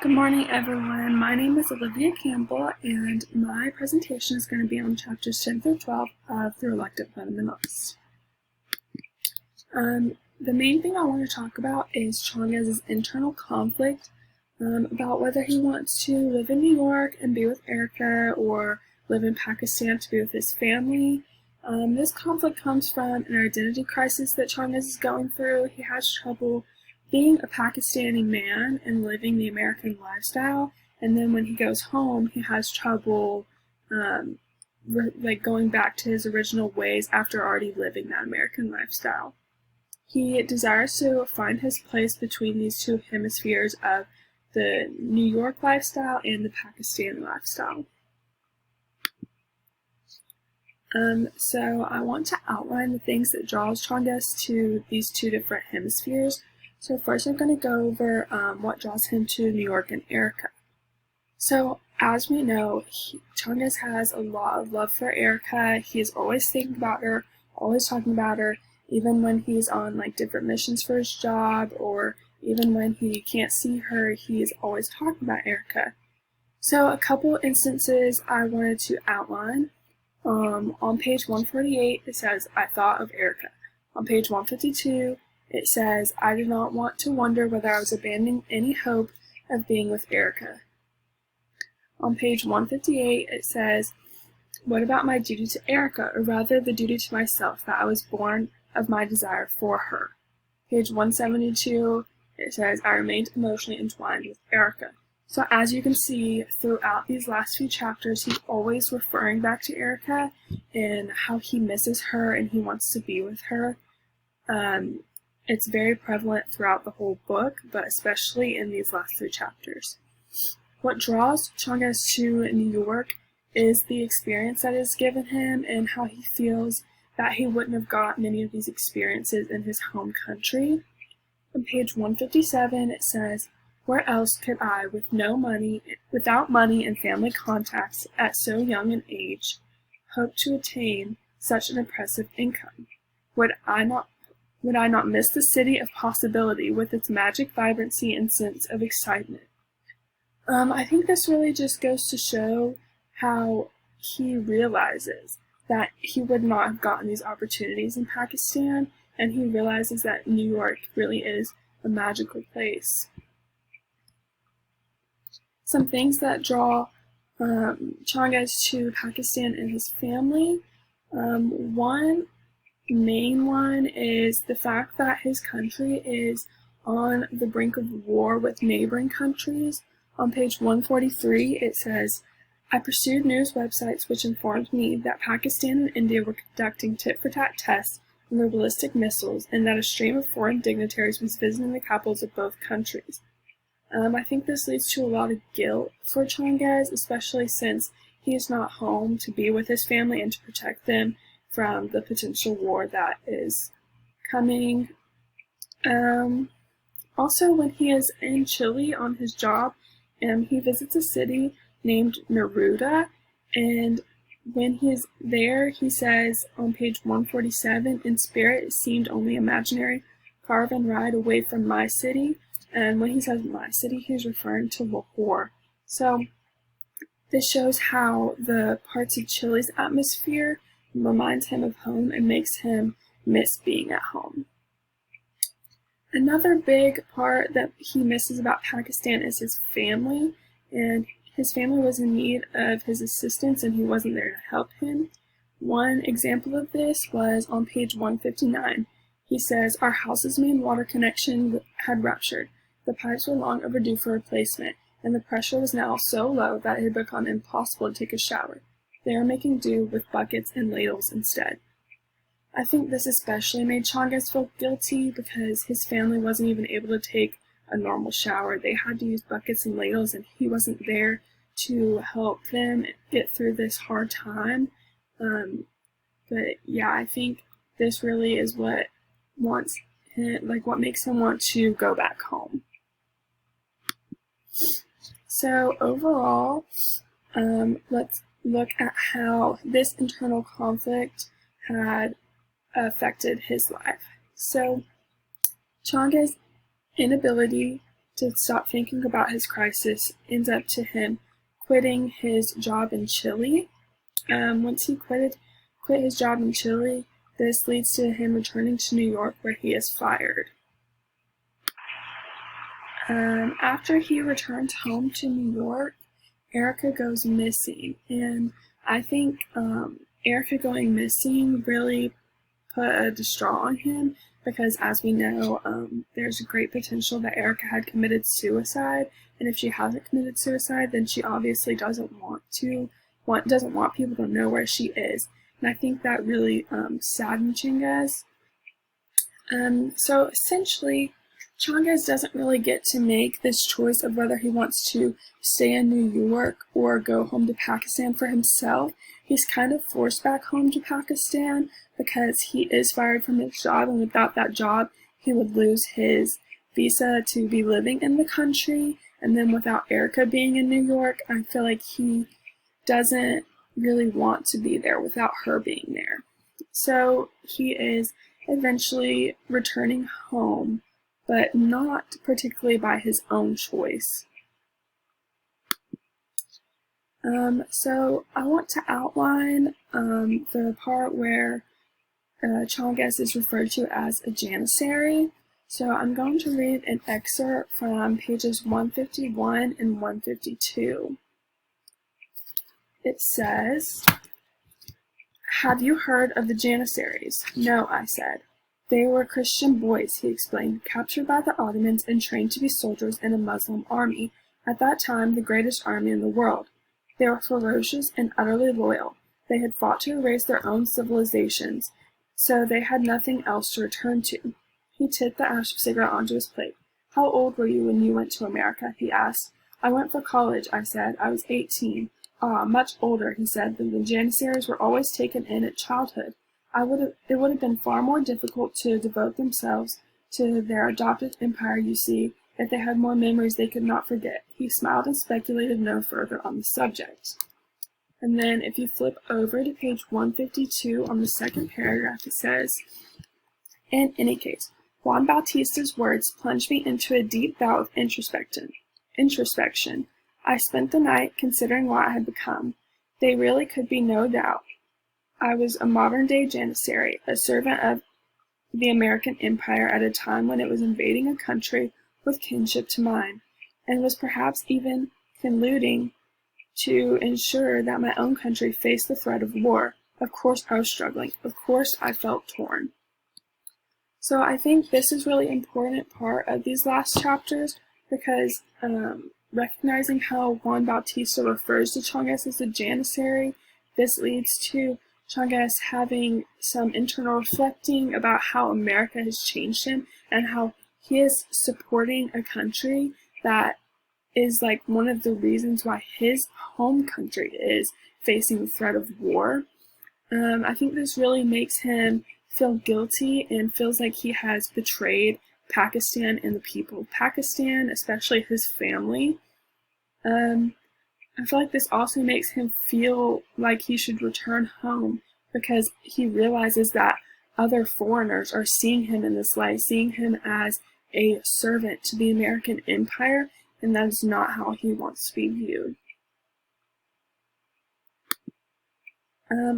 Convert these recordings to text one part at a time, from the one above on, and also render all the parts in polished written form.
Good morning, everyone. My name is Olivia Campbell, and my presentation is going to be on chapters 10 through 12 of the Reluctant Fundamentalists. The main thing I want to talk about is Changez's internal conflict about whether he wants to live in New York and be with Erica or live in Pakistan to be with his family. This conflict comes from an identity crisis that Changez is going through. He has trouble being a Pakistani man and living the American lifestyle, and then when he goes home, he has trouble going back to his original ways after already living that American lifestyle. He desires to find his place between these two hemispheres of the New York lifestyle and the Pakistani lifestyle. So I want to outline the things that draws Changez to these two different hemispheres. So first I'm going to go over what draws him to New York and Erica. So as we know, Changez has a lot of love for Erica. He is always thinking about her, always talking about her, even when he's on different missions for his job, or even when he can't see her, he is always talking about Erica. So a couple instances I wanted to outline. On page 148 it says, "I thought of Erica." On page 152 it says, "I did not want to wonder whether I was abandoning any hope of being with Erica." On page 158 it says, "What about my duty to Erica, or rather the duty to myself, that I was born of my desire for her?" Page 172 it says, "I remained emotionally entwined with Erica." So as you can see throughout these last few chapters, he's always referring back to Erica and how he misses her and he wants to be with her. It's very prevalent throughout the whole book, but especially in these last three chapters. What draws Changez to New York is the experience that is given him and how he feels that he wouldn't have got many of these experiences in his home country. On page 157 it says, "Where else could I, without money and family contacts at so young an age, hope to attain such an impressive income? Would I not miss the city of possibility with its magic vibrancy and sense of excitement?" I think this really just goes to show how he realizes that he would not have gotten these opportunities in Pakistan, and he realizes that New York really is a magical place. Some things that draw Changez to Pakistan and his family. One main one is the fact that his country is on the brink of war with neighboring countries. On page 143 it says, "I pursued news websites which informed me that Pakistan and India were conducting tit-for-tat tests on their ballistic missiles and that a stream of foreign dignitaries was visiting the capitals of both countries." I think this leads to a lot of guilt for Changez, especially since he is not home to be with his family and to protect them from the potential war that is coming. Also, when he is in Chile on his job, he visits a city named Neruda, and when he is there, he says on page 147, "In spirit it seemed only imaginary, carve and ride away from my city." And when he says my city, he's referring to Lahore. So this shows how the parts of Chile's atmosphere reminds him of home and makes him miss being at home. Another big part that he misses about Pakistan is his family, and his family was in need of his assistance and he wasn't there to help him. One example of this was on page 159. He says, "Our house's main water connection had ruptured. The pipes were long overdue for replacement, and the pressure was now so low that it had become impossible to take a shower. They are making do with buckets and ladles instead." I think this especially made Changez feel guilty because his family wasn't even able to take a normal shower. They had to use buckets and ladles, and he wasn't there to help them get through this hard time. But yeah, I think this really is what makes him want to go back home. So overall, let's look at how this internal conflict had affected his life. So Changez's inability to stop thinking about his crisis ends up to him quitting his job in Chile. Once he quit his job in Chile, this leads to him returning to New York, where he is fired. After he returns home to New York, Erica goes missing, and I think Erica going missing really put a distraught on him, because as we know, there's a great potential that Erica had committed suicide, and if she hasn't committed suicide, then she obviously doesn't want people to know where she is, and I think that really saddened Changes. So essentially, Changes doesn't really get to make this choice of whether he wants to stay in New York or go home to Pakistan for himself. He's kind of forced back home to Pakistan because he is fired from his job, and without that job, he would lose his visa to be living in the country. And then without Erica being in New York, I feel like he doesn't really want to be there without her being there. So he is eventually returning home, but not particularly by his own choice. So I want to outline the part where Changes is referred to as a Janissary. So I'm going to read an excerpt from pages 151 and 152. It says, "Have you heard of the Janissaries?" "No," I said. "They were Christian boys," he explained, "captured by the Ottomans and trained to be soldiers in a Muslim army, at that time the greatest army in the world. They were ferocious and utterly loyal. They had fought to erase their own civilizations, so they had nothing else to return to." He tipped the ash of cigarette onto his plate. "How old were you when you went to America?" he asked. "I went for college," I said. "I was 18. "Ah, much older," he said. "The Janissaries were always taken in at childhood. It would have been far more difficult to devote themselves to their adopted empire, you see, if they had more memories they could not forget." He smiled and speculated no further on the subject. And then if you flip over to page 152 on the second paragraph, it says, "In any case, Juan Bautista's words plunged me into a deep bout of introspection. I spent the night considering what I had become. There really could be no doubt. I was a modern-day Janissary, a servant of the American Empire at a time when it was invading a country with kinship to mine, and was perhaps even colluding to ensure that my own country faced the threat of war. Of course I was struggling. Of course I felt torn." So I think this is really important part of these last chapters, because recognizing how Juan Bautista refers to Changes as a Janissary, this leads to Changes having some internal reflecting about how America has changed him and how he is supporting a country that is like one of the reasons why his home country is facing the threat of war. I think this really makes him feel guilty and feels like he has betrayed Pakistan and the people of Pakistan, especially his family. I feel like this also makes him feel like he should return home, because he realizes that other foreigners are seeing him in this light, seeing him as a servant to the American Empire, and that is not how he wants to be viewed.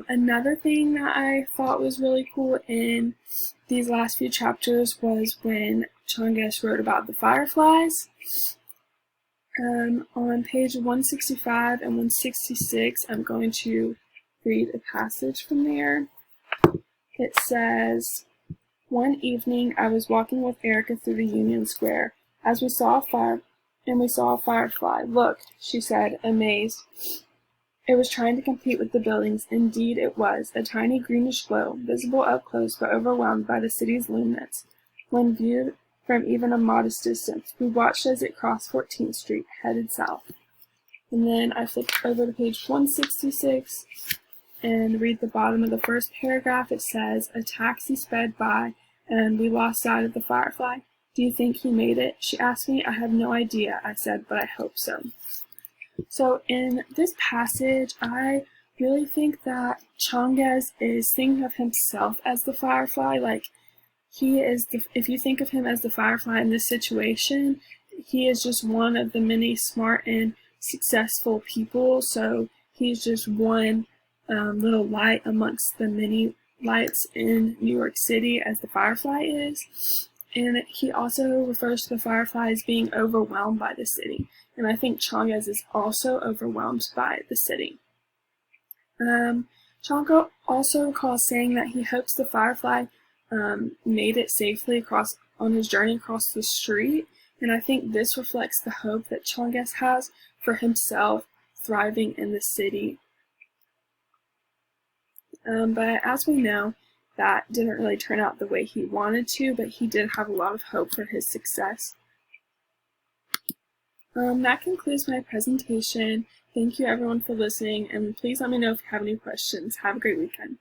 Another thing that I thought was really cool in these last few chapters was when Changes wrote about the Fireflies. On page 165 and 166, I'm going to read a passage from there. It says, "One evening I was walking with Erica through the Union Square, as we saw a firefly. 'Look,' she said, amazed. It was trying to compete with the buildings. Indeed it was, a tiny greenish glow, visible up close but overwhelmed by the city's luminance. When viewed from even a modest distance, we watched as it crossed 14th Street, headed south." And then I flipped over to page 166 and read the bottom of the first paragraph. It says, "A taxi sped by and we lost sight of the Firefly. Do you think he made it?" she asked me. "I have no idea," I said, "but I hope so." So in this passage, I really think that Changes is thinking of himself as the Firefly. Like, he is if you think of him as the Firefly in this situation, he is just one of the many smart and successful people, so he's just one little light amongst the many lights in New York City as the Firefly is. And he also refers to the Firefly as being overwhelmed by the city. And I think Changes is also overwhelmed by the city. Chanka also recalls saying that he hopes the Firefly made it safely on his journey across the street. And I think this reflects the hope that Changes has for himself thriving in the city. But as we know, that didn't really turn out the way he wanted to, but he did have a lot of hope for his success. That concludes my presentation. Thank you everyone for listening, and please let me know if you have any questions. Have a great weekend.